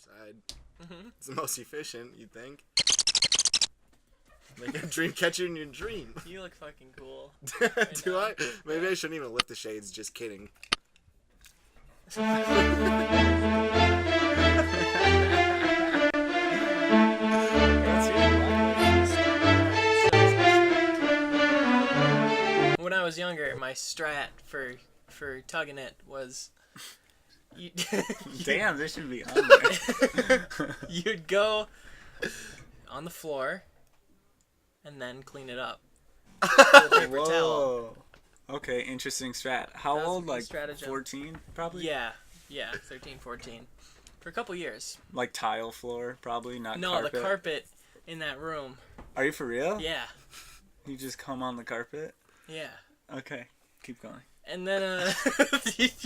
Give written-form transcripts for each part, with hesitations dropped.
side. Mm-hmm. It's the most efficient, you'd think. Like a dream catcher in your dream. You look fucking cool. Do I? Maybe I shouldn't even lift the shades. Just kidding. When I was younger, my strat for tugging it was... Damn, this should be on there. You'd go on the floor and then clean it up with a paper towel. Okay, interesting strat. How old? Like 14, probably? Yeah, 13, 14. For a couple years. Like tile floor, probably, not no, carpet? No, the carpet in that room. Are you for real? Yeah. You just come on the carpet? Yeah. Okay, keep going. And then,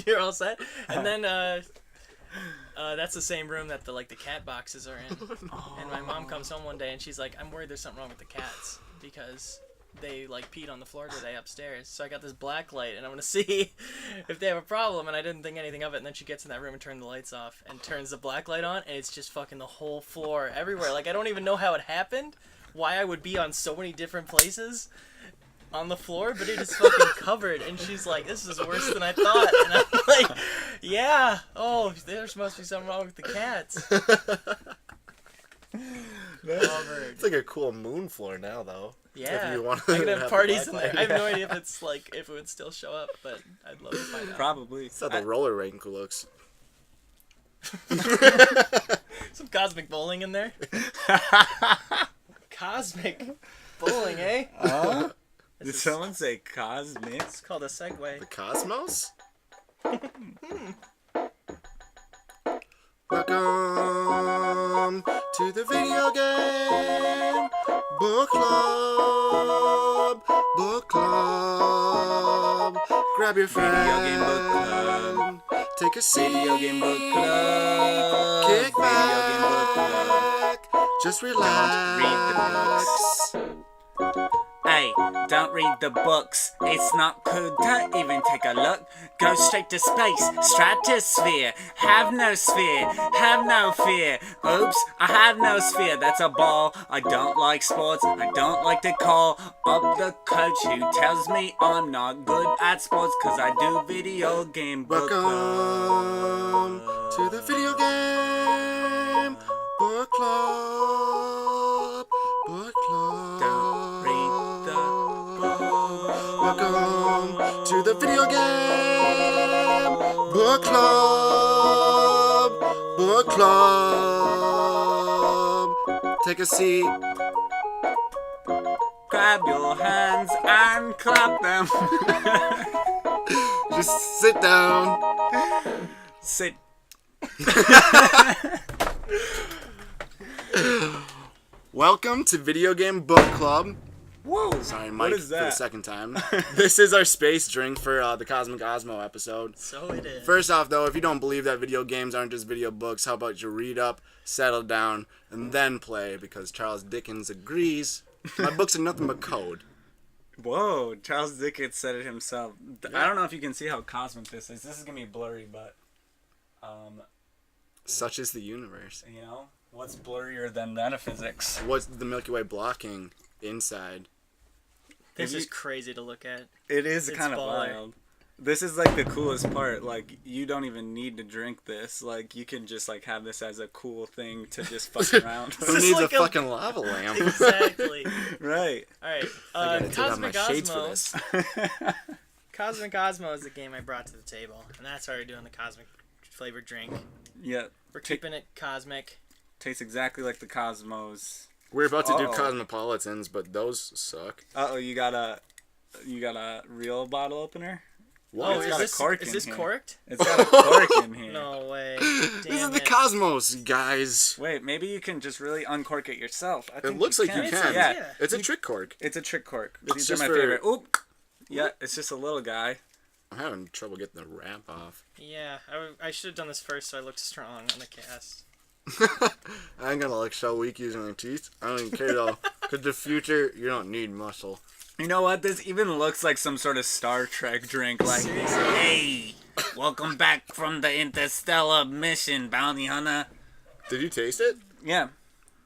you're all set? And then, that's the same room that the cat boxes are in. Oh. And my mom comes home one day and she's like, I'm worried there's something wrong with the cats because they peed on the floor today upstairs. So I got this black light and I'm going to see if they have a problem. And I didn't think anything of it. And then she gets in that room and turns the lights off and turns the black light on. And it's just fucking the whole floor everywhere. Like, I don't even know how it happened, why I would be on so many different places on the floor, but it is fucking covered. And she's like, this is worse than I thought. And I'm like, yeah, there must be something wrong with the cats. It's like a cool moon floor now, though. Yeah, if you want I can have parties in there. Yeah. I have no idea if it would still show up, but I'd love to find out. Probably. It's how the roller rink looks. Some cosmic bowling in there. Cosmic bowling, eh? Did someone say cosmic? It's called a segue. The cosmos? Welcome to the video game book club. Book club. Grab your friend. Video game book club. Take a seat. Video game book club. Kick back. Video game book club. Just relax. Don't read the books. Hey, don't read the books. It's not cool to even take a look. Go straight to space, stratosphere. Have no sphere, have no fear. Oops, I have no sphere. That's a ball. I don't like sports. I don't like to call up the coach who tells me I'm not good at sports cause I do video game book club. Welcome to the video game book club. Book club. Don't read the book. Welcome to the video game book club. Book club. Take a seat. Grab your hands and clap them. Just sit down. Sit. Welcome to Video Game Book Club. Whoa! Sorry, Mike, what is that? for the second time. This is our space drink for the Cosmic Osmo episode. So it is. First off, though, if you don't believe that video games aren't just video books, how about you read up, settle down, and then play? Because Charles Dickens agrees. My books are nothing but code. Whoa, Charles Dickens said it himself. Yeah. I don't know if you can see how cosmic this is. This is going to be blurry, but... Such is the universe. You know? What's blurrier than metaphysics? What's the Milky Way blocking inside? This is crazy to look at. It is kind of wild. This is like the coolest part. Like, you don't even need to drink this. Like, you can just like have this as a cool thing to just fuck around. Who needs like a fucking lava lamp? Exactly. Right. All right. I gotta take off my Cosmic shades for Osmo. this. Cosmic Osmo is the game I brought to the table, and that's why we're doing the cosmic flavored drink. Yeah. We're keeping it cosmic. Tastes exactly like the Cosmos. We're about to do Cosmopolitans, but those suck. Uh-oh, you got a real bottle opener? What? It's got a cork in this here. corked? It's got a cork in here. No way. This is the Cosmos, guys. Wait, maybe you can just really uncork it yourself. I It think looks like you can. Yeah. It's a trick cork. It's a trick cork. It's These are my favorite. Oop. Yeah, it's just a little guy. I'm having trouble getting the wrap off. Yeah, I should have done this first so I looked strong on the cast. I ain't gonna show weak using my teeth. I don't even care though. Cause the future, you don't need muscle. You know what? This even looks like some sort of Star Trek drink. Like, hey, welcome back from the interstellar mission, bounty hunter. Did you taste it? Yeah.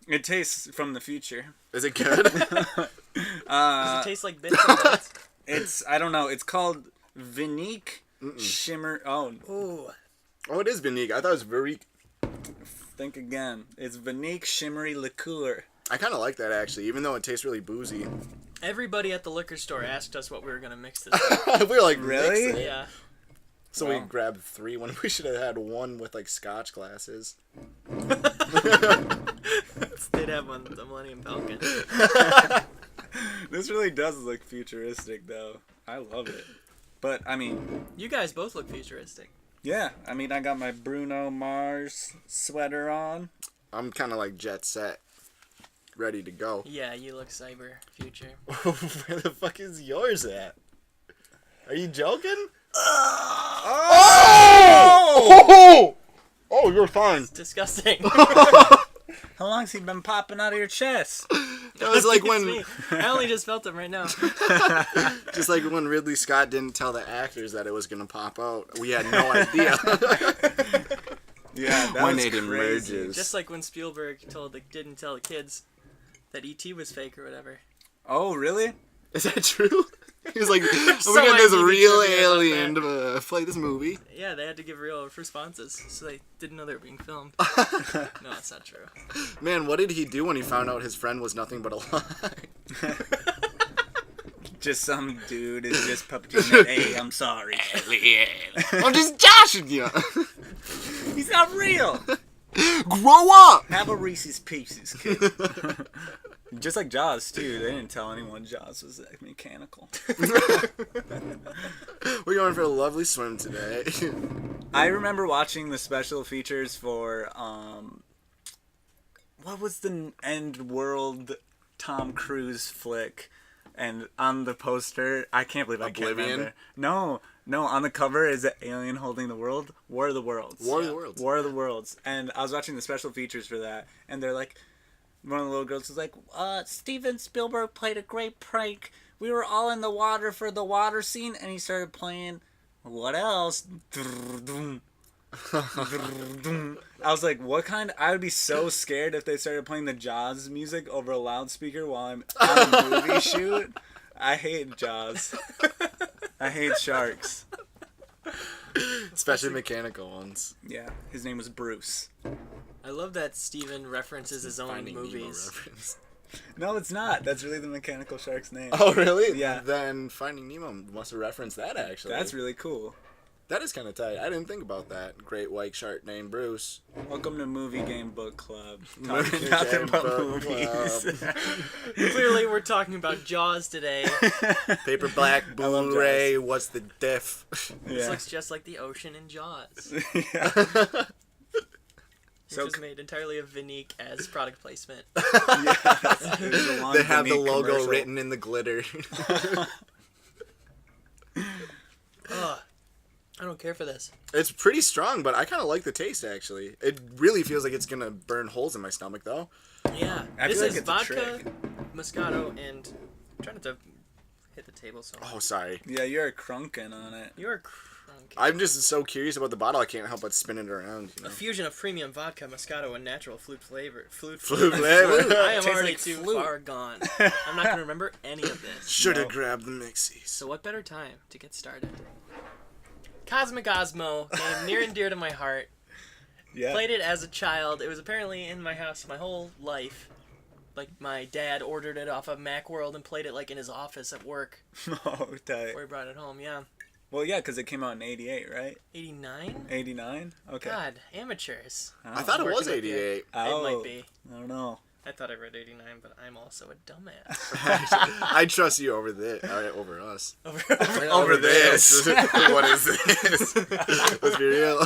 It tastes from the future. Is it good? Does it taste like bits and bits? It's, I don't know, it's called Vinique Shimmer. Oh, Ooh. Oh, it is Vinique. I thought it was very... think again. It's Vinique Shimmery Liqueur. I kind of like that, actually, even though it tastes really boozy. Everybody at the liquor store asked us what we were going to mix this with. We were like, Really? mix it. Yeah. So we Wow. grabbed 3 when we should have had 1 with like scotch glasses. They'd have on the Millennium Falcon. This really does look futuristic, though. I love it. But, I mean, You guys both look futuristic. yeah. I mean, I got my Bruno Mars sweater on. I'm kind of like jet set, ready to go. Yeah, you look cyber future. Where the fuck is yours at? Are you joking? Oh! Oh, you're fine. Disgusting. How long's he been popping out of your chest? That was like It's when, me. I only just felt them right now. just like when Ridley Scott didn't tell the actors that it was gonna pop out. We had no idea. Yeah, that When was it crazy. emerges. Just like when Spielberg didn't tell the kids that E.T. was fake or whatever. Oh, really? Is that true? He was like, So we got this IMDb real trivia about alien to play this movie. Yeah, they had to give real responses, so they didn't know they were being filmed. No, that's not true. Man, what did he do when he found out his friend was nothing but a lie? Just some dude is just puppeteering. Hey, I'm sorry. I'm just joshing you. He's not real. Grow up. Have a Reese's Pieces, kid. Just like Jaws, too. They didn't tell anyone Jaws was like, mechanical. We're going for a lovely swim today. I remember watching the special features for, what was the End World Tom Cruise flick? And on the poster, I can't believe I can't Oblivion? remember. No, on the cover is an alien holding the world. War of the Worlds. War of the Worlds. War of the Worlds. And I was watching the special features for that, and they're like, one of the little girls was like, Steven Spielberg played a great prank. We were all in the water for the water scene, and he started playing, what else? I was like, what kind? I would be so scared if they started playing the Jaws music over a loudspeaker while I'm on a movie shoot. I hate Jaws. I hate sharks. Especially mechanical ones. Yeah, his name was Bruce. I love that Steven references his own Finding Nemo movies. reference. No, it's not. That's really the mechanical shark's name. Oh, really? Yeah. Then Finding Nemo must have referenced that, actually. That's really cool. That is kind of tight. I didn't think about that. Great white shark named Bruce. Welcome to Movie Game Book Club. Movie Talking nothing Game but Book movies. Clearly, we're talking about Jaws today. Paper Black, love Blu-ray, what's the diff? This Yeah. looks just like the ocean in Jaws. Yeah. Which So- was made entirely of Vinique as product placement. They have the logo commercial. written in the glitter. Ugh. I don't care for this. It's pretty strong, but I kind of like the taste, actually. It really feels like it's going to burn holes in my stomach, though. Yeah. I This feel like is it's a vodka, trick. Moscato, and... I'm trying not to hit the table so much. Oh, sorry. Yeah, you're crunking on it. You're crunk. I'm just so curious about the bottle, I can't help but spin it around. You A know? fusion of premium vodka, Moscato, and natural flute flavor. Flute Flute flavor. flavor. I am Tastes already like too flute. far gone. I'm not going to remember any of this. Should have No. grabbed the mixies. So what better time to get started? Cosmic Osmo, game near and dear to my heart. Yeah. Played it as a child. It was apparently in my house my whole life. Like, my dad ordered it off of Macworld and played it, like, in his office at work Oh, tight. before he brought it home. Yeah. Well, yeah, because it came out in 88, right? 89? 89? Okay. God, amateurs. I thought it was Working with you. 88. Oh, It might be. I don't know. I thought I read 89, but I'm also a dumbass. I trust you over over us. Over this. What is this? Let's be real.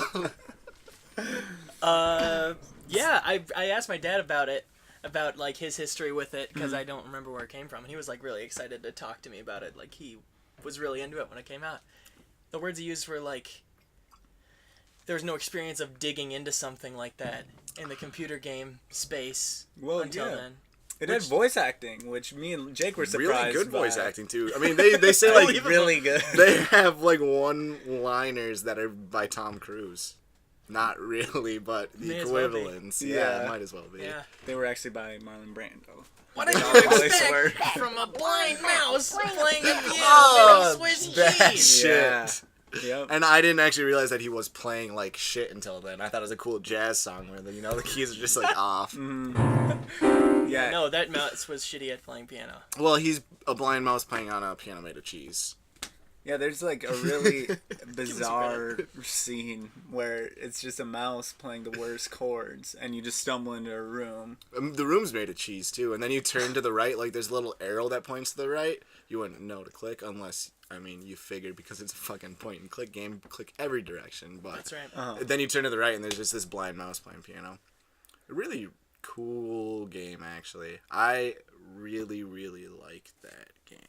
Yeah, I asked my dad about it, about, like, his history with it, because I don't remember where it came from, and he was, like, really excited to talk to me about it. Like, he was really into it when it came out. The words he used were, like, there was no experience of digging into something like that in the computer game space Well, until yeah. then. It had voice acting, which me and Jake were surprised Really good voice by. acting, too. I mean, they say, like, Really good. they have, like, one-liners that are by Tom Cruise. Not really, but the May as well be. equivalence. Yeah. It might as well be. Yeah. They were actually by Marlon Brando. What did All you the voice work. expect from a blind mouse playing a piano Oh, made of Swiss that cheese? shit. Yeah. Yep. And I didn't actually realize that he was playing like shit until then. I thought it was a cool jazz song where the keys are just like off. Yeah. No, that mouse was shitty at playing piano. Well, he's a blind mouse playing on a piano made of cheese. Yeah, there's like a really bizarre scene where it's just a mouse playing the worst chords, and you just stumble into a room. The room's made of cheese too, and then you turn to the right, like there's a little arrow that points to the right. You wouldn't know to click unless, you figured because it's a fucking point and click game, click every direction. But That's right. then you turn to the right, and there's just this blind mouse playing piano. A really cool game, actually. I really, really like that game.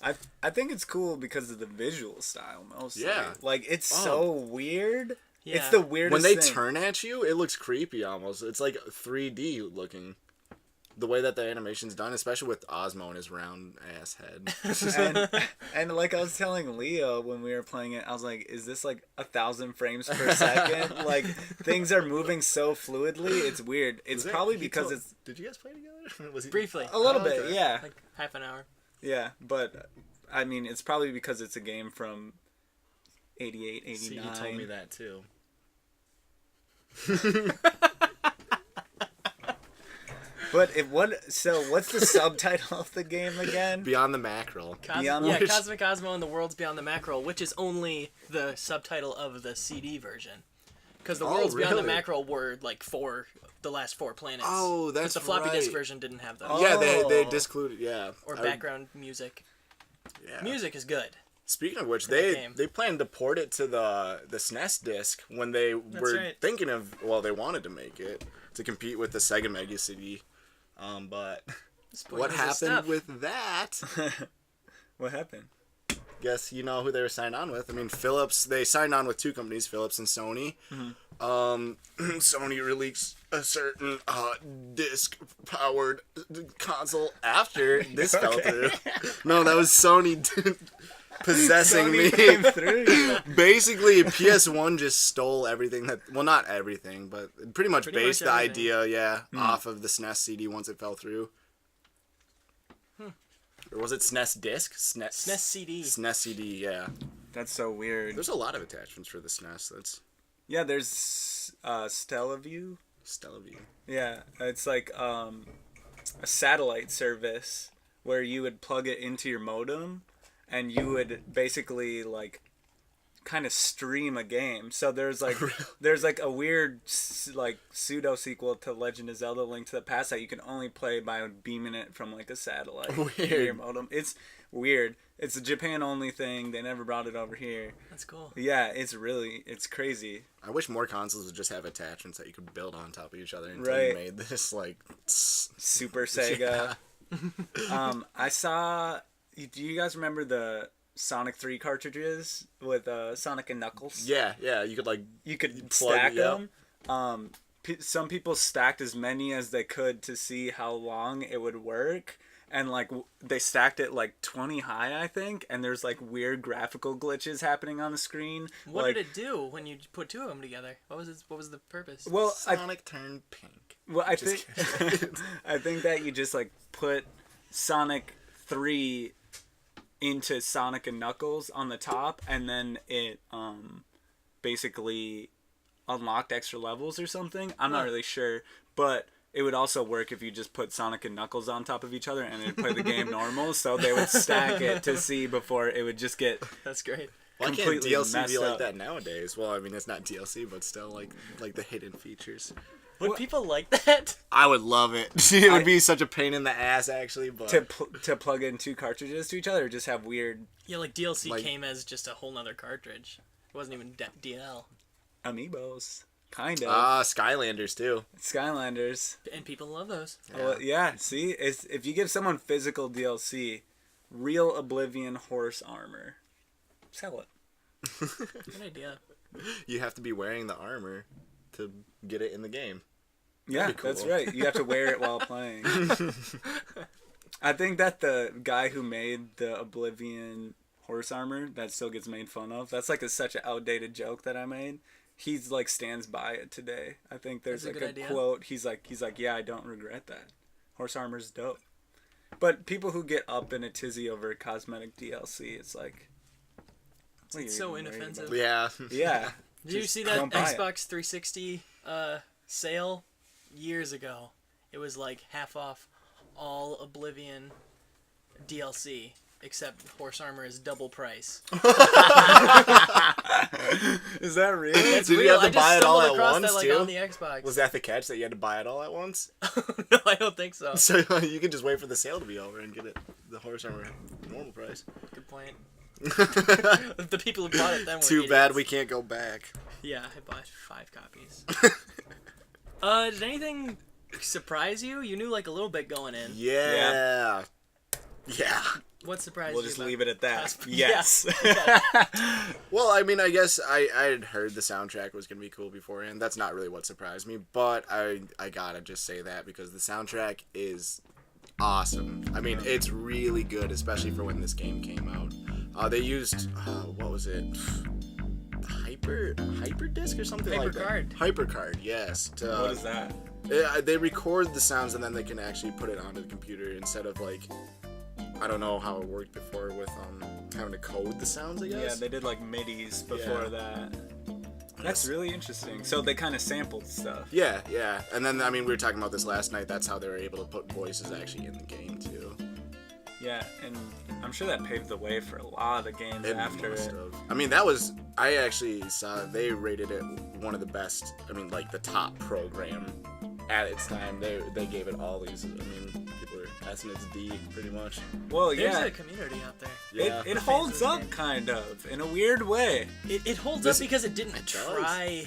I think it's cool because of the visual style mostly. Yeah. Like, it's so weird. Yeah. It's the weirdest When they thing. turn at you, it looks creepy almost. It's like 3D looking. The way that the animation's done, especially with Osmo and his round ass head. and like I was telling Leo when we were playing it, I was like, is this like 1,000 frames per second? Like, things are moving so fluidly. It's weird. It's probably because it's... Did you guys play together? Was he... Briefly. A little Oh, bit, okay. yeah. Like half an hour. Yeah, but I mean, it's probably because it's a game from 88, 89. See, you told me that too. But what's the subtitle of the game again? Beyond the Mackerel. Beyond yeah, which- Cosmic Osmo and the Worlds Beyond the Mackerel, which is only the subtitle of the CD version. Because the Oh, Worlds Beyond the really? Mackerel were like the last 4 planets. Oh, that's Because the floppy disk right. version didn't have those. Oh. Yeah, they discluded. Yeah. Or background music. Yeah. Music is good. Speaking of which, that they game. planned to port it to the SNES disc when they were right. thinking of. Well, they wanted to make it to compete with the Sega Mega CD. But what Spoilers of happened stuff. with that? What happened? Guess you know who they were signed on with. I mean, Philips. They signed on with 2 companies, Philips and Sony. Sony released a certain disc-powered console after this fell through. No, that was Sony possessing me. Came through you. Basically, PS1 just stole everything that. Well, not everything, but pretty much Pretty based much the everything. idea, off of the SNES CD once it fell through. Or was it SNES disc? SNES CD. SNES CD, yeah. That's so weird. There's a lot of attachments for the SNES. That's Yeah, there's Stellaview. Stellaview. Yeah, it's like a satellite service where you would plug it into your modem, and you would basically like kind of stream a game. So there's like a weird like pseudo sequel to Legend of Zelda: Link to the Past that you can only play by beaming it from like a satellite into your Weird. modem. It's weird. It's a Japan only thing. They never brought it over here. That's cool. Yeah, it's crazy. I wish more consoles would just have attachments that you could build on top of each other until Right. you made this like. Super Sega. I saw. Do you guys remember the Sonic 3 cartridges with Sonic and Knuckles? Yeah, you could like. You could plug stack it, yeah. them. Some people stacked as many as they could to see how long it would work. And like they stacked it like 20 high, I think, and there's like weird graphical glitches happening on the screen. What like, did it do when you put 2 of them together? What was the purpose? Well, Sonic turned pink. I Just think I think that you just like put Sonic 3 into Sonic and Knuckles on the top, and then it basically unlocked extra levels or something. I'm not really sure, but it would also work if you just put Sonic and Knuckles on top of each other and it'd play the game normal, so they would stack it to see before it would just get That's great. Why can't completely DLC messed be like up. that nowadays? Well, I mean, it's not DLC, but still like the hidden features. Would people like that? I would love it. It would be such a pain in the ass, actually. But to plug in 2 cartridges to each other, or just have weird Yeah, like DLC Like- came as just a whole nother cartridge. It wasn't even DL. amiibos, kind of Skylanders too. Skylanders. And people love those. Well, yeah, see, if you give someone physical DLC, real Oblivion horse armor, sell it. Good idea. You have to be wearing the armor to get it in the game. Yeah, be cool. that's right. You have to wear it while playing. I think that the guy who made the Oblivion horse armor that still gets made fun of. That's like such an outdated joke that I made. he's like stands by it today. I think there's That's a like good a idea. quote. He's like, yeah, I don't regret that. Horse armor's dope. But people who get up in a tizzy over cosmetic DLC, it's like, what are you so even worried inoffensive. about? Yeah. Yeah. Did you Just see that don't buy it. Xbox 360 sale years ago? It was like half off all Oblivion DLC, except Horse Armor is double price. Is that real? That's Did you real. have to I just buy it all stumbled at across once, that, like, too? on the Xbox. Was that the catch, that you had to buy it all at once? No, I don't think so. So you could just wait for the sale to be over and get it the Horse Armor normal price. Good point. The people who bought it then were Too idiots. bad we can't go back. Yeah, I bought 5 copies. Did anything surprise you? You knew like a little bit going in. Yeah. Yeah. What surprised We'll you? just about leave it at that. Cosplay? Yes. Well, I mean, I guess I had heard the soundtrack was going to be cool beforehand. That's not really what surprised me, but I gotta just say that because the soundtrack is awesome. I mean, it's really good, especially for when this game came out. They used, what was it? Hyperdisc or something like that. Hypercard, yes. What is that? They record the sounds and then they can actually put it onto the computer instead of like, I don't know how it worked before with having to code the sounds, I guess. Yeah, they did like midis before Yeah. that. That's really interesting. So they kind of sampled stuff. Yeah, yeah. And then, I mean, we were talking about this last night. That's how they were able to put voices actually in the game, too. Yeah, and I'm sure that paved the way for a lot of games It after must it. have. I mean, that was... I actually saw they rated it one of the best, I mean, like, the top program at its time. They gave it all these... I mean, people are asking it's D, pretty much. Well, There's yeah, a community out there. Yeah. it holds up kind of in a weird way. It holds This- up because it didn't does. try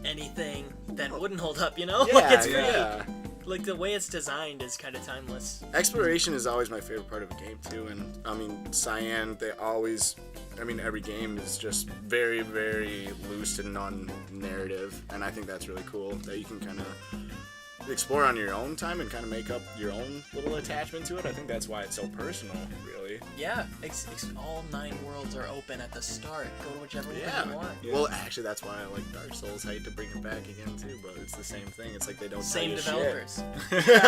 anything that wouldn't hold up, you know? Yeah, Like, it's pretty, yeah. like the way it's designed is kind of timeless. Exploration is always my favorite part of a game, too. And, I mean, Cyan, they always... I mean, every game is just very, very loose and non-narrative. And I think that's really cool, that you can kind of explore on your own time and kind of make up your own little attachment to it. I think that's why it's so personal, really. Yeah, all 9 worlds are open at the start. Go to whichever one you want. Yeah. Well, actually, that's why I like Dark Souls. I hate to bring it back again, too, but it's the same thing. It's like they don't Same tell you developers. Shit.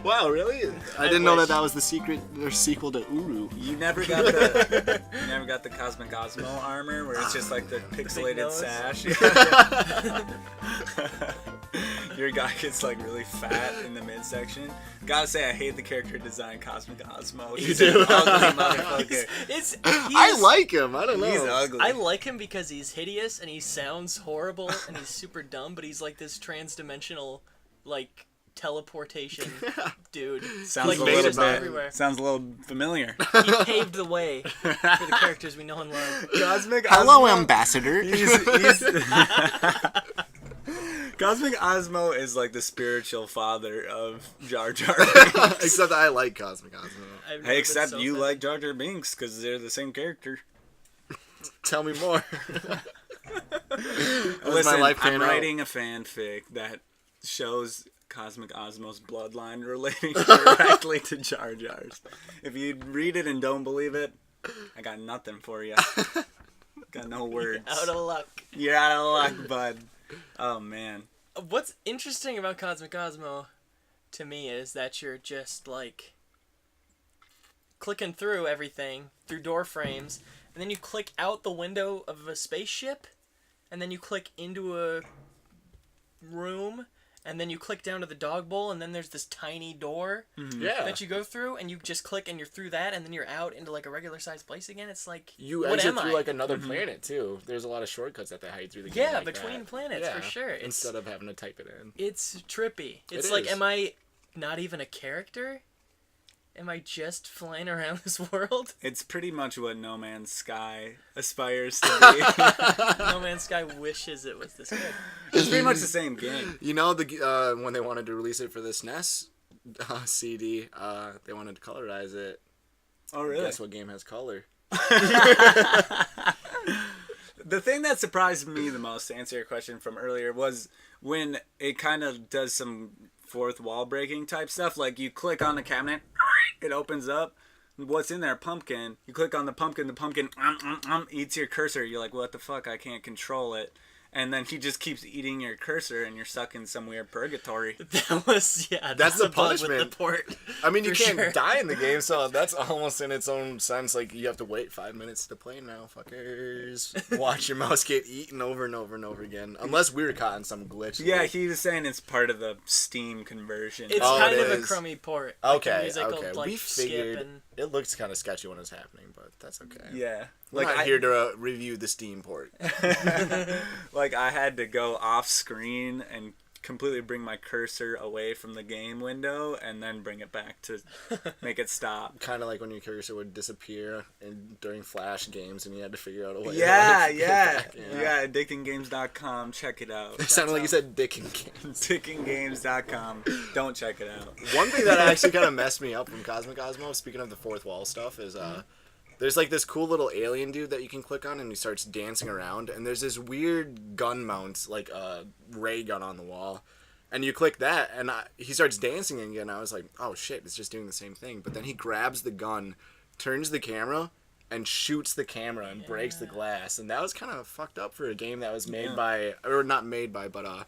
Wow, really? I didn't know that was the secret or sequel to Uru. You never got the Cosmic Osmo armor where it's just like the pixelated nose. sash. Your guy gets like really fat in the midsection. Gotta say, I hate the character design Cosmic Osmo. He's do? an ugly motherfucker. I like him. I don't know. He's ugly. I like him because he's hideous and he sounds horrible and he's super dumb, but he's like this trans-dimensional, like, teleportation dude. Sounds like, a little lasers bit- everywhere. Sounds a little familiar. He paved the way for the characters we know and love. Cosmic Hello, Osmo. Ambassador. He's Cosmic Osmo is like the spiritual father of Jar Jar Binks. Except I like Cosmic Osmo. I've never Hey, been except so you offended. like Jar Jar Binks because they're the same character. Tell me more. Listen, life I'm pan out? writing a fanfic that shows Cosmic Osmo's bloodline relating directly to Jar Jar's. If you read it and don't believe it, I got nothing for you. Got no words. Out of luck. You're out of luck, bud. Oh, man. What's interesting about Cosmic Osmo to me is that you're just like clicking through everything through door frames, and then you click out the window of a spaceship, and then you click into a room, and then you click down to the dog bowl, and then there's this tiny door Yeah. that you go through, and you just click and you're through that, and then you're out into like a regular sized place again. It's like, You what exit am through I? like another planet too. There's a lot of shortcuts that they hide through the game. Yeah, like between that. planets, for sure. It's- Instead of having to type it in. It's trippy. It's It like, is. am I not even a character? Am I just flying around this world? It's pretty much what No Man's Sky aspires to be. No Man's Sky wishes it was this good. It's pretty much the same game. You know, the when they wanted to release it for the SNES CD, they wanted to colorize it. Oh, really? Guess what game has color? The thing that surprised me the most, to answer your question from earlier, was when it kind of does some fourth wall breaking type stuff. Like you click on the cabinet, it opens up, what's in there? Pumpkin. You click on the pumpkin eats your cursor. You're like, what the fuck? I can't control it. And then he just keeps eating your cursor, and you're stuck in some weird purgatory. That was That's the bug with punishment. the port. I mean, you For can't sure. die in the game, so that's almost in its own sense. Like, you have to wait 5 minutes to play now, fuckers. Watch your mouse get eaten over and over and over again. Unless we were caught in some glitch. Yeah, he was saying it's part of the Steam conversion. It's Oh, kind it of a is. crummy port. Okay, Like, the music will, okay. like, We skip figured and... it looks kind of sketchy when it's happening, but that's okay. Yeah. We're not here to review the Steam port. Like, I had to go off screen and completely bring my cursor away from the game window and then bring it back to make it stop. Kind of like when your cursor would disappear during Flash games and you had to figure out a way Yeah, to get yeah. back. Yeah, addictinggames.com. Check it out. It sounded like you said Dick and Games. Addictinggames.com. Don't check it out. One thing that actually kind of messed me up from Cosmic Osmo, speaking of the fourth wall stuff, is there's like this cool little alien dude that you can click on and he starts dancing around, and there's this weird gun mount, like a ray gun on the wall, and you click that and he starts dancing again. I was like, oh shit, it's just doing the same thing. But then he grabs the gun, turns the camera, and shoots the camera and breaks the glass, and that was kind of fucked up for a game that was made by, or not made by, but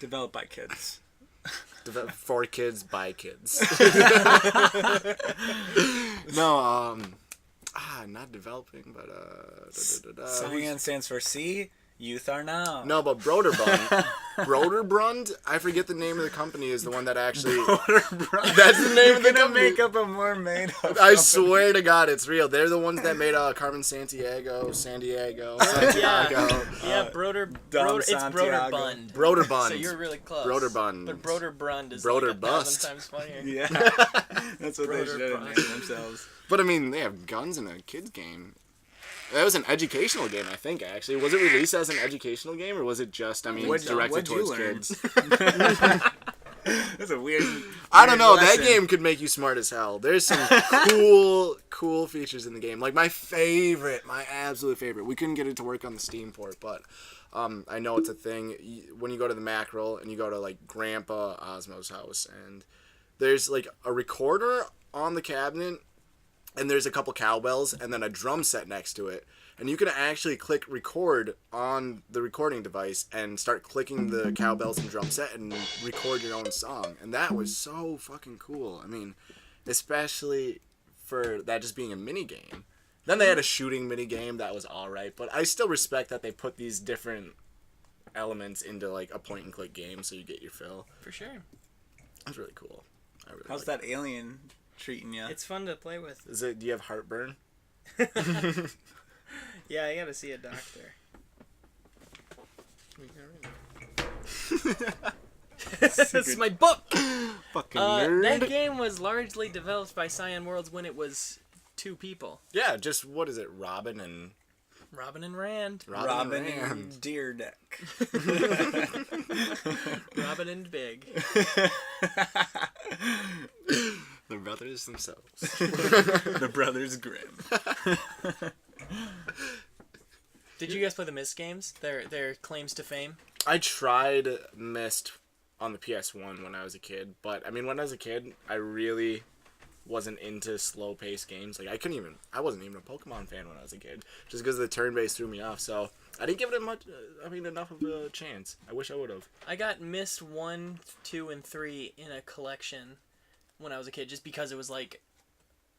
Developed by kids. for kids by kids. No, not developing, but Cyan stands for C. Youth are now. no, but Broderbund. Broderbund? I forget the name of the company. Is the one that actually. Broderbund. That's the name of the You're gonna company. make up a more made up. I swear to God, it's real. They're the ones that made Carmen Sandiego. Santiago. Yeah, Dom it's Santiago. Broderbund. Broderbund. So you're really close. Broderbund. But Broderbund is Broder like 1,000 bust. times funnier. Yeah. That's what they should have named themselves. But I mean, they have guns in a kids game. That was an educational game, I think. Actually, was it released as an educational game, or was it just? I mean, directed what'd you towards learn? kids. That's a weird. I don't know. lesson. That game could make you smart as hell. There's some cool features in the game. Like my absolute favorite. We couldn't get it to work on the Steam port, but I know it's a thing. When you go to the macro and you go to like Grandpa Osmo's house, and there's like a recorder on the cabinet, and there's a couple cowbells, and then a drum set next to it. And you can actually click record on the recording device and start clicking the cowbells and drum set and record your own song. And that was so fucking cool. I mean, especially for that just being a mini game. Then they had a shooting mini game that was alright, but I still respect that they put these different elements into like a point and click game so you get your fill. For sure. That's really cool. I really How's like that alien treating you? It's fun to play with. it. Do you have heartburn? Yeah, I gotta see a doctor. This is my book! Fucking nerd. That game was largely developed by Cyan Worlds when it was 2 people. Yeah, just what is it? Robin and Rand. Robin and and Rand. Deer Deck. Robin and Big. The brothers themselves. The Brothers Grimm. Did you guys play the Myst games? Their claims to fame? I tried Myst on the PS1 when I was a kid, but I mean, when I was a kid, I really wasn't into slow-paced games. Like I wasn't even a Pokemon fan when I was a kid, just because the turn-based threw me off. So I didn't give it enough of a chance. I wish I would have. I got Myst 1, 2, and 3 in a collection when I was a kid, just because it was like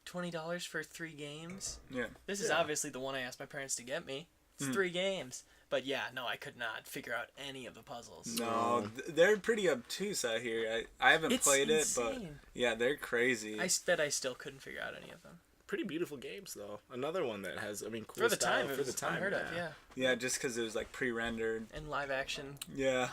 $20 for 3 games. Yeah. This is obviously the one I asked my parents to get me. It's 3 games. But yeah, no, I could not figure out any of the puzzles. No, they're pretty obtuse out here. I haven't It's played insane. it, but yeah, they're crazy. I bet I still couldn't figure out any of them. Pretty beautiful games, though. Another one that has, cool For the style time, it for was the time. unheard of, yeah. Yeah, just because it was like pre-rendered. And live action. Yeah.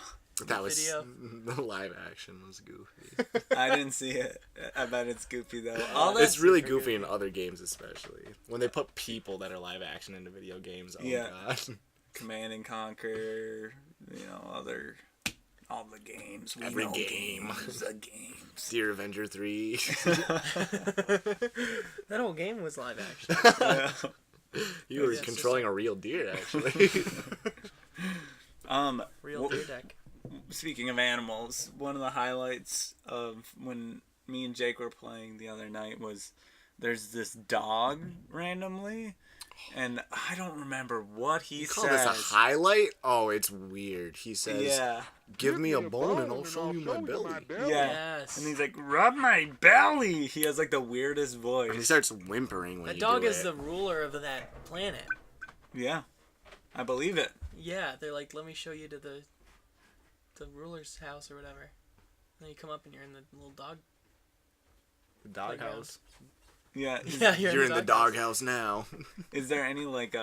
That was Video. the live action was goofy. I didn't see it. I bet it's goofy though. It's really goofy in other games, especially when they put people that are live action into video games. Oh Yeah. God. Command and Conquer, all the games. We Every know game. games, the games. Dear Avenger 3. That whole game was live action. Yeah. You were Yeah, it's controlling a real deer, actually. Real Deer Deck. Speaking of animals, one of the highlights of when me and Jake were playing the other night was there's this dog randomly, and I don't remember what he You says. call this a highlight? Oh, it's weird. He says, Yeah. give me a bone and I'll show you my belly. Yeah. Yes. And he's like, rub my belly. He has like the weirdest And he voice. starts whimpering when That you dog do is it. the ruler of that planet. Yeah. I believe it. Yeah, they're like, let me show you to the ruler's house or whatever. And then you come up and you're in the little dog. doghouse. Yeah. Yeah, You're in the doghouse now. Is there any like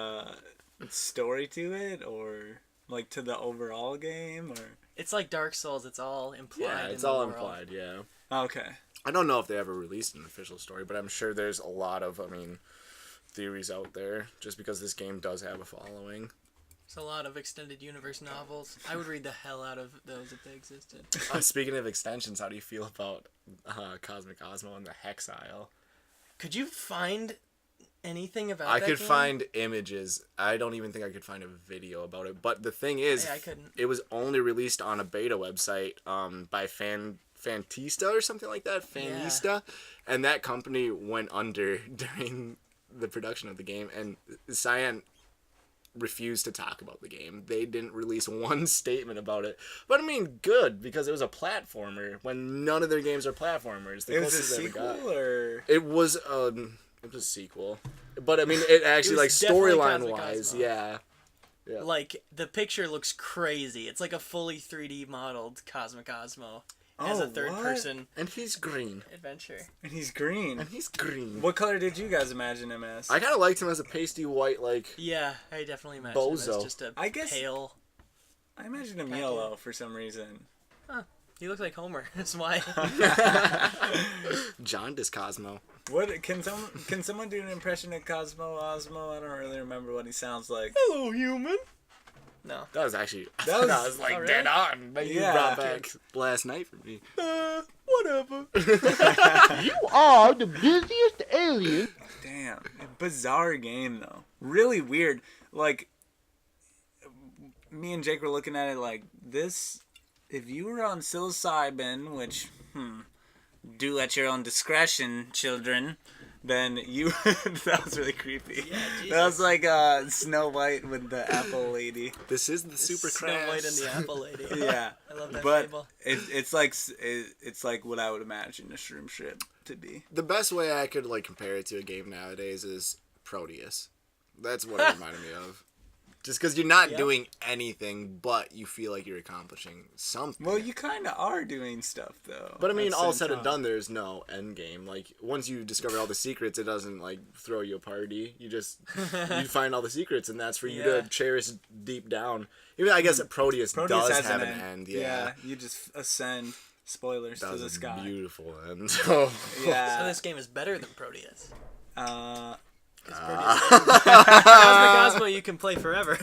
story to it, or like to the overall game, or? It's like Dark Souls. It's all implied. Yeah, in it's the all world. implied, yeah. Okay. I don't know if they ever released an official story, but I'm sure there's a lot of, theories out there, just because this game does have a following. There's a lot of extended universe novels. I would read the hell out of those if they existed. Speaking of extensions, how do you feel about Cosmic Osmo and the Hexile? Could you find anything about I that could game? find images. I don't even think I could find a video about it. But the thing is, Yeah, I couldn't. it was only released on a beta website by Fantista or something like that. Fanista. And that company went under during the production of the game. And Cyan refused to talk about the game. They didn't release one statement about it. But good, because it was a platformer when none of their games are platformers. The It was a closest they ever got. sequel, or? It was a sequel. But it actually, was definitely storyline Cosmic wise, Osmo. yeah. Like, the picture looks crazy. It's like a fully 3D modeled Cosmic Osmo as a third-person And he's green. adventure. And he's green. And he's green. What color did you guys imagine him as? I kind of liked him as a pasty white, Yeah, I definitely imagine him as Bozo. just a I guess- pale... I imagined him Pac-Man. yellow for some reason. He looks like Homer. That's why. Jaundice Cosmo. What can someone do an impression of Osmo? I don't really remember what he sounds like. Hello, human. No. That was actually, That was- that was like Oh, really? dead on. That you Yeah. brought back last night for me. Whatever. You are the busiest alien. Damn, bizarre game though. Really weird. Like, me and Jake were looking at it like this. If you were on psilocybin, which, do at your own discretion, children, then you. That was really creepy. Yeah, that was Jesus. like Snow White with the apple lady. This is the super Snow crash. White and the Apple Lady. Yeah, I love that but fable. it's like what I would imagine a shroom strip to be. The best way I could compare it to a game nowadays is Proteus. That's what it reminded me of. Just because you're not Yep. doing anything, but you feel like you're accomplishing something. Well, you kind of are doing stuff though. But at the all same said and time. done, there's no end game. Like, once you discover all the secrets, it doesn't throw you a party. You just you find all the secrets, and that's for you Yeah. to cherish deep down. Even I guess that Proteus does has have an end. Yeah, you just ascend. Spoilers that to was the a sky. beautiful end. So Yeah. So this game is better than Proteus. Uh, Cosmic Osmo you can play forever.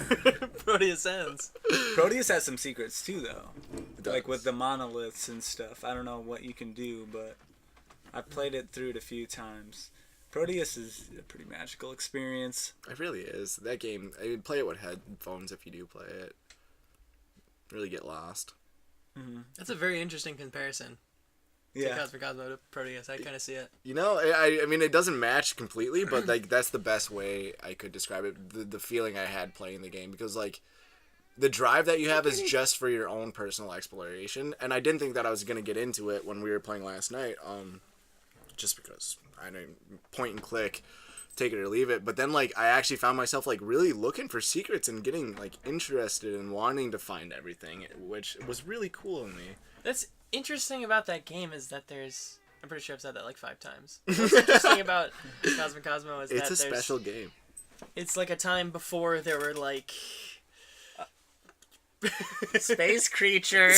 Proteus ends. Proteus has some secrets too, though. does. Like with the monoliths and stuff. I don't know what you can do, but I've played it through it a few times. Proteus is a pretty magical experience. it really is that game. I mean, play it with headphones if you do play it. Really get lost. That's a very interesting comparison to Yeah. Cosmic Osmo to Proteus. I kind of see it. You know, I mean, it doesn't match completely, but that's the best way I could describe it. The feeling I had playing the game, because the drive that you have is just for your own personal exploration, and I didn't think that I was gonna get into it when we were playing last night. Just because I didn't point and click, take it or leave it. But then I actually found myself really looking for secrets and getting interested and wanting to find everything, which was really cool in me. That's interesting about that game is that there's... I'm pretty sure I've said that 5 times. What's interesting about Cosmic Osmo is It's that a special game. It's like a time before there were Space creature.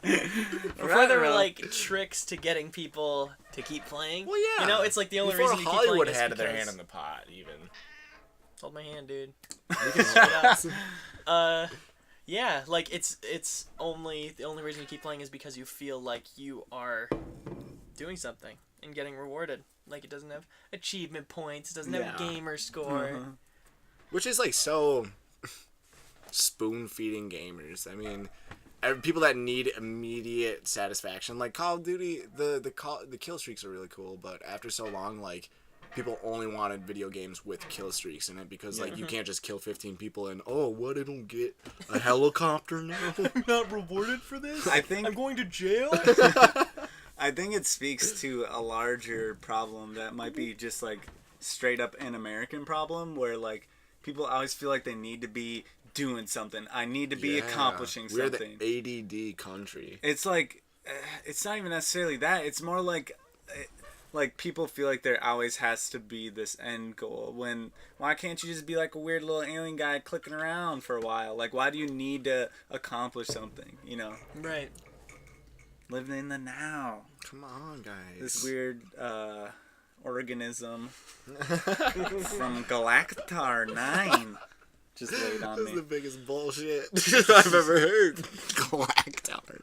before there were tricks to getting people to keep playing. Well, yeah. You know, it's the only Before reason you keep Hollywood playing is had because... their hand in the pot, even. Hold my hand, dude. Yeah. Yeah, it's only the only reason you keep playing is because you feel like you are doing something and getting rewarded. It doesn't have achievement points, it doesn't have Yeah. a gamer score. Which is so spoon feeding gamers. I mean, people that need immediate satisfaction, like Call of Duty, the kill streaks are really cool, but after so long, like, people only wanted video games with kill streaks in it because, like, you can't just kill 15 people and, oh, what, I don't get a helicopter now? I'm not rewarded for this? I think I'm going to jail? I think it speaks to a larger problem that might be just, like, straight up an American problem where, like, people always feel like they need to be doing something. I need to be accomplishing something. We're the ADD country. It's like, it's not even necessarily that. It's more like people feel like there always has to be this end goal. When, why can't you just be like a weird little alien guy clicking around for a while? Like, why do you need to accomplish something, you know? Right. Living in the now. Come on, guys. This weird organism from Galactar 9 just laid on This me. is the biggest bullshit I've ever heard. Galactar.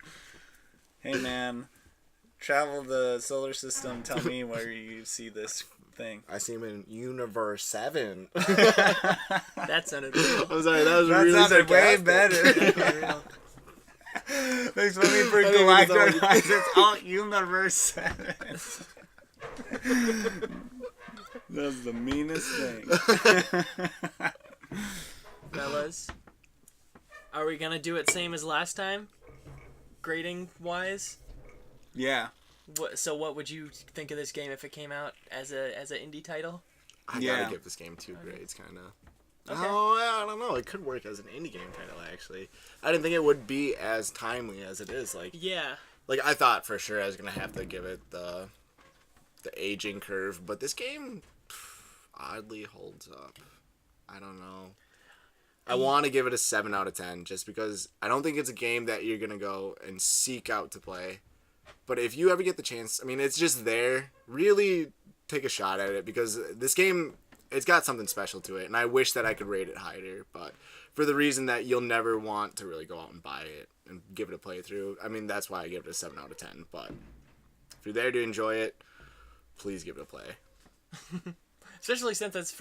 Hey man, travel the solar system. Tell me where you see this thing. I see him in Universe 7. That sounded real. I'm sorry, that was That really sounded way sarcastic. better. Real. Thanks for me for I think it's Galactar. all- It's all Universe 7. That's the meanest thing. Fellas, are we gonna do it same as last time? Grading wise? Yeah. What would you think of this game if it came out as an indie title? I Yeah. gotta give this game 2 grades, kind of. Okay. Oh, I don't know. It could work as an indie game title, actually. I didn't think it would be as timely as it is. Like Yeah. I thought for sure I was gonna have to give it the aging curve, but this game oddly holds up. I don't know. I want to give it a 7 out of 10 just because I don't think it's a game that you're gonna go and seek out to play. But if you ever get the chance, I mean, it's just there. Really take a shot at it because this game, it's got something special to it, and I wish that I could rate it higher. But for the reason that you'll never want to really go out and buy it and give it a playthrough, I mean, that's why I give it a 7 out of 10. But if you're there to enjoy it, please give it a play. Especially since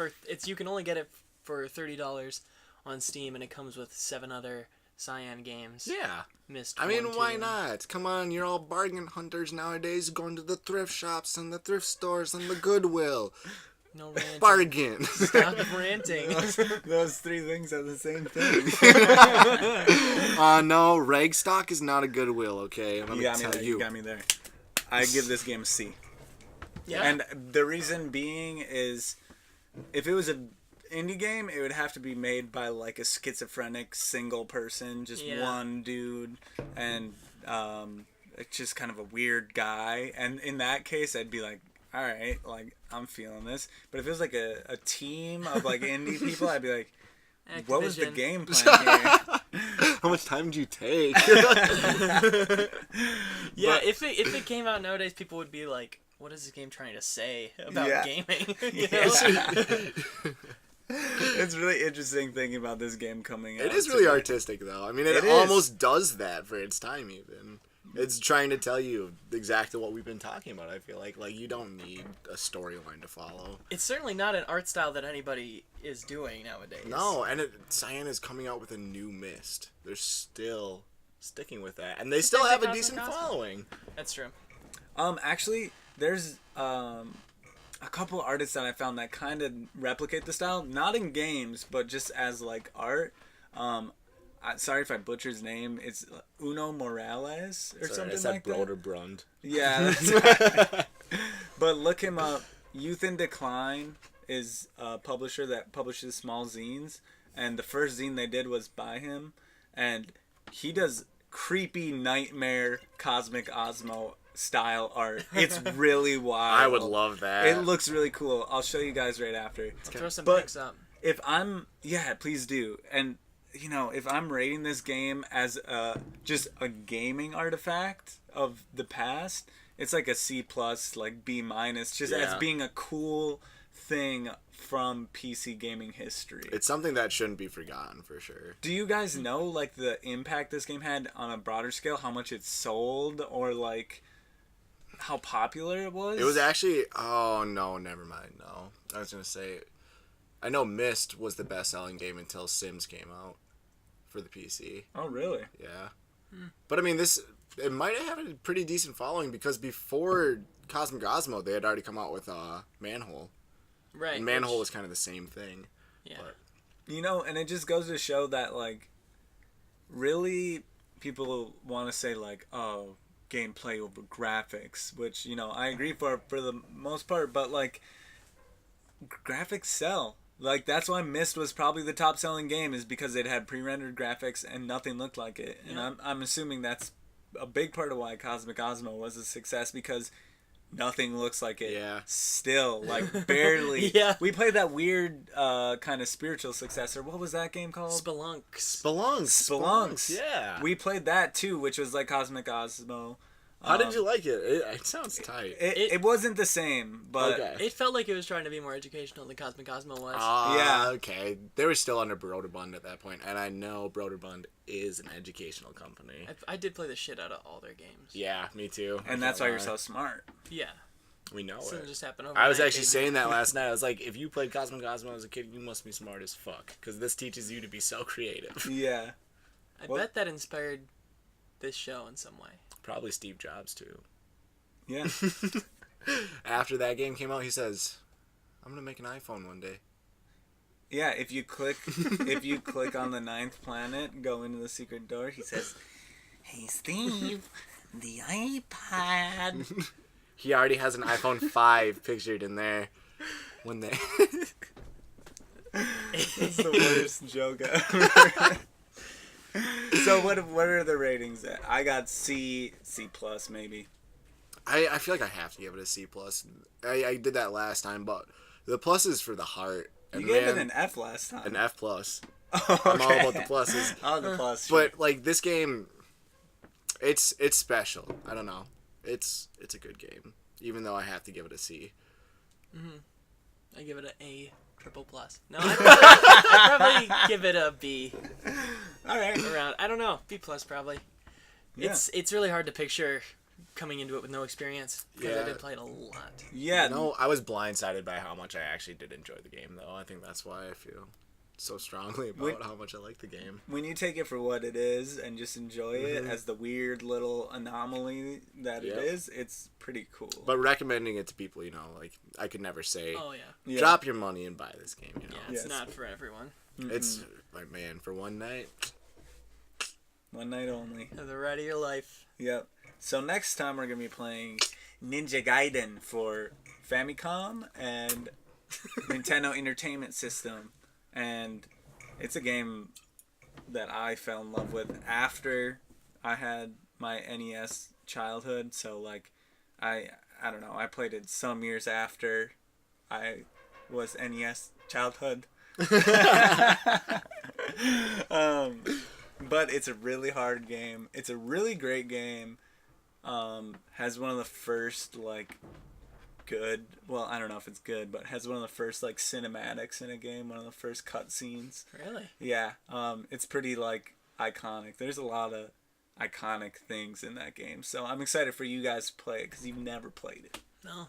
you can only get it for $30 on Steam, and it comes with 7 other Cyan games. Yeah. Missed. I mean, 1, 2, why and- not? Come on, you're all bargain hunters nowadays, going to the thrift shops and the thrift stores and the Goodwill. No ranting. Bargain. Stop ranting. Those 3 things are the same thing. No, rag stock is not a Goodwill, okay? I'm You gonna got me tell there. You got me there. I give this game a C. Yeah. And the reason being is, if it was an indie game, it would have to be made by like a schizophrenic single person, just Yeah. one dude, and it's just kind of a weird guy. And in that case, I'd be like, all right, like I'm feeling this. But if it was like a team of like indie people, I'd be like, what was the Activision. game plan here? How much time did you take? Yeah, But- if it came out nowadays, people would be like, "What is this game trying to say about Yeah. gaming?" You know? It's really interesting thinking about this game coming out. It is really today. artistic, though. I mean, it It is. almost does that for its time, even. It's trying to tell you exactly what we've been talking about, I feel like. Like, you don't need a storyline to follow. It's certainly not an art style that anybody is doing nowadays. No, and Cyan is coming out with a new Mist. They're still sticking with that. And they still Stick to have a Cosmic decent Cosmo. following. That's true. Actually, there's a couple artists that I found that kind of replicate the style, not in games, but just as like art. Sorry if I butcher his name. It's Uno Morales or Sorry, I something said like that. Broder Brund. Yeah, that's right. But look him up. Youth in Decline is a publisher that publishes small zines, and the first zine they did was by him, and he does creepy nightmare Cosmic Osmo style art. It's really wild. I would love that. It looks really cool. I'll show you guys right after. I'll throw some But- pics up. If please do. And you know, if I'm rating this game as just a gaming artifact of the past, it's like a C plus, like B minus, just as Yeah. being a cool thing from PC gaming history. It's something that shouldn't be forgotten, for sure. Do you guys know like the impact this game had on a broader scale? How much it sold, or like how popular it was? It was actually... Oh, no, never mind. No. I was going to say... I know Myst was the best-selling game until Sims came out for the PC. Oh really? Yeah. But I mean, it might have a pretty decent following because before Cosmic Osmo, they had already come out with Manhole. Right. And Manhole is kind of the same thing. Yeah. But, You know, and it just goes to show that, like, really people want to say, like, oh, gameplay over graphics, which, you know, I agree for the most part, but, like, graphics sell. Like, that's why Myst was probably the top selling game, is because it had pre-rendered graphics and nothing looked like it. And Yeah. I'm assuming that's a big part of why Cosmic Osmo was a success, because nothing looks like it. Yeah. Still, like, barely. Yeah. We played that weird kind of spiritual successor. What was that game called? Spelunks. Spelunks. Yeah. We played that too, which was like Cosmic Osmo. How did you like it? It sounds tight. It wasn't the same, but Okay. It felt like it was trying to be more educational than Cosmic Osmo was. Yeah. Okay. They were still under Broderbund at that point, and I know Broderbund is an educational company. I did play the shit out of all their games. Yeah, me too. and that's why you're so smart. Yeah. We know Doesn't it. just happen overnight. I was actually baby. saying that last night. I was like, if you played Cosmic Osmo as a kid, you must be smart as fuck, because this teaches you to be so creative. Yeah. I What? bet that inspired this show in some way. Probably Steve Jobs too. Yeah. After that game came out, he says, "I'm gonna make an iPhone one day." Yeah, if you click on the 9th planet and go into the secret door, he says, "Hey Steve, the iPad." He already has an iPhone 5 pictured in there. When they It's the worst joke ever. So what are the ratings at? I got C plus maybe. I feel like I have to give it a C plus. I did that last time, but the plus is for the heart. You And gave man, it an F last time. an F plus. Oh, I'm all okay. about the pluses. Oh, the plus. But like this game, it's special. I don't know. It's a good game, even though I have to give it a C. I give it an A triple plus. No, I'd probably give it a B. All right. Around, I don't know, B plus probably. Yeah. It's really hard to picture coming into it with no experience, because I Yeah. did play it a lot. Yeah. You know, I was blindsided by how much I actually did enjoy the game, though. I think that's why I feel so strongly about Wait. how much I like the game. When you take it for what it is and just enjoy it as the weird little anomaly that Yep. it is, it's pretty cool. But recommending it to people, you know, like I could never say, Oh yeah, Yeah. drop your money and buy this game. You know, yeah, it's Yes. not for everyone. it's like, man, for one night. One night only. The ride of your life. Yep. So next time we're gonna be playing Ninja Gaiden for Famicom and Nintendo Entertainment System, and it's a game that I fell in love with after I had my NES childhood. So like, I don't know. I played it some years after I was NES childhood. But it's a really hard game. It's a really great game. Has one of the first like good, well, I don't know if it's good, but has one of the first like cinematics in a game, one of the first cutscenes. Really? Yeah. It's pretty like iconic. There's a lot of iconic things in that game. So I'm excited for you guys to play it because you've never played it. No.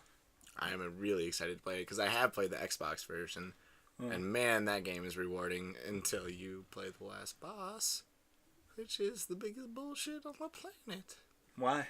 I am really excited to play it because I have played the Xbox version, and man, that game is rewarding until you play the last boss, which is the biggest bullshit on the planet. Why?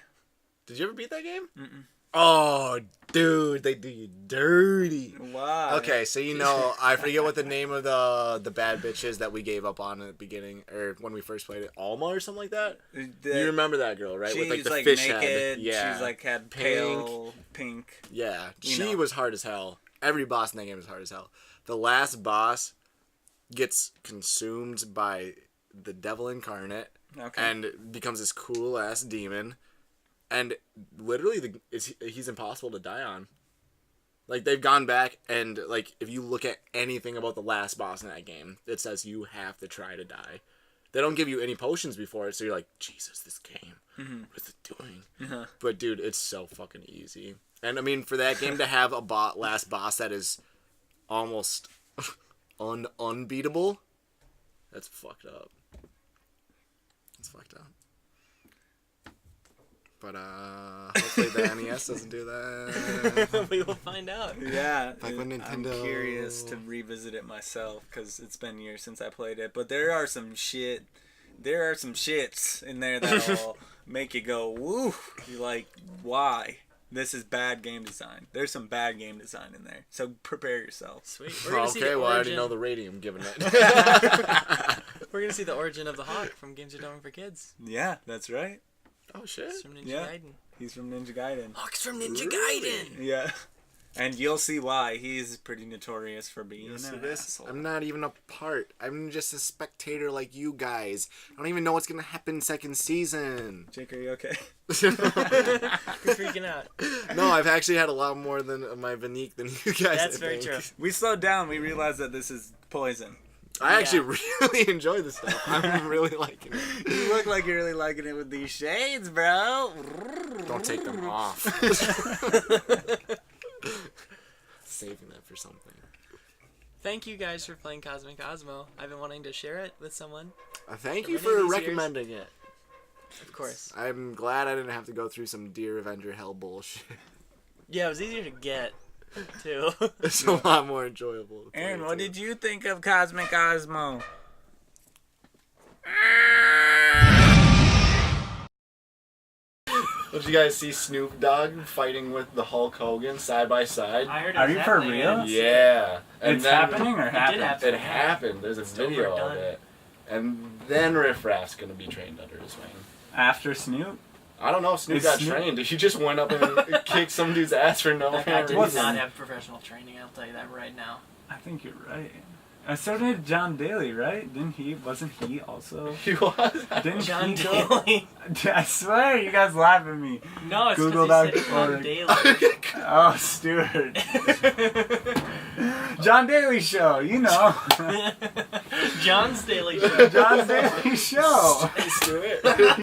Did you ever beat that game? Mm-mm. Oh, dude, they do you dirty. Why? Okay, so you know, I forget what the name of the bad bitch is that we gave up on at the beginning, or when we first played it, Alma or something like that. You remember that girl, right? She's With like the like fish naked. head. Yeah. She's like had Pink. pale pink. Yeah, You she know. was hard as hell. Every boss in that game is hard as hell. The last boss gets consumed by the devil incarnate Okay. and becomes this cool ass demon, and literally he's impossible to die on. Like, they've gone back and like if you look at anything about the last boss in that game, it says you have to try to die. They don't give you any potions before it, so you're like, Jesus, this game, what is it doing? But dude, it's so fucking easy. And I mean, for that game to have a last boss that is almost unbeatable, that's fucked up. It's fucked up. But hopefully the NES doesn't do that. We will find out. Yeah, Like when I'm Nintendo- curious to revisit it myself because it's been years since I played it. But there are some shit there are some shits in there that'll make you go, woo. You're like, why? This is bad game design. There's some bad game design in there. So prepare yourself. Sweet. We're gonna see the Okay, well, I already origin. know the rating I'm giving it. We're gonna see the origin of the hawk from Games You're Doing for Kids. Yeah, that's right. Oh, shit. It's from Ninja Yeah. Gaiden. He's from Ninja Gaiden. Hawk's from Ninja Gaiden. Yeah. And you'll see why. He's pretty notorious for being See an this? asshole. I'm not even a part. I'm just a spectator like you guys. I don't even know what's gonna happen second season. Jake, are you okay? You're freaking out. No, I've actually had a lot more than my Vanique than you guys. That's I very think. true. We slowed down. We realized that this is poison. I actually really enjoy this stuff. I'm really liking it. You look like you're really liking it with these shades, bro. Don't take them off. Saving that for something. Thank you guys for playing Cosmic Osmo. I've been wanting to share it with someone. Thank you Many for of these recommending it. Of course. I'm glad I didn't have to go through some Dear Avenger hell bullshit. Yeah, it was easier to get, too. It's a lot more enjoyable. to play Aaron, what too. did you think of Cosmic Osmo? Did you guys see Snoop Dogg fighting with the Hulk Hogan side by side? I heard it Are was you for happening. real? Yeah. And It's then happening or It did happened? happen. It happened. There's a Still video overdone. of it. And then Riff Raff's gonna be trained under his wing. After Snoop? I don't know if Snoop Is got Snoop- trained. He just went up and kicked some dude's ass for no That guy did reason. not have professional training, I'll tell you that right now. I think you're right. So did John Daly, right? Wasn't he also? He was. Didn't John he go? Daly. I swear, you guys laugh at me. No, it's Google because he that said John or- Daly. Oh, Stuart. John Daly Show, you know. John's Daily Show. John's Daily Show. Let's do it.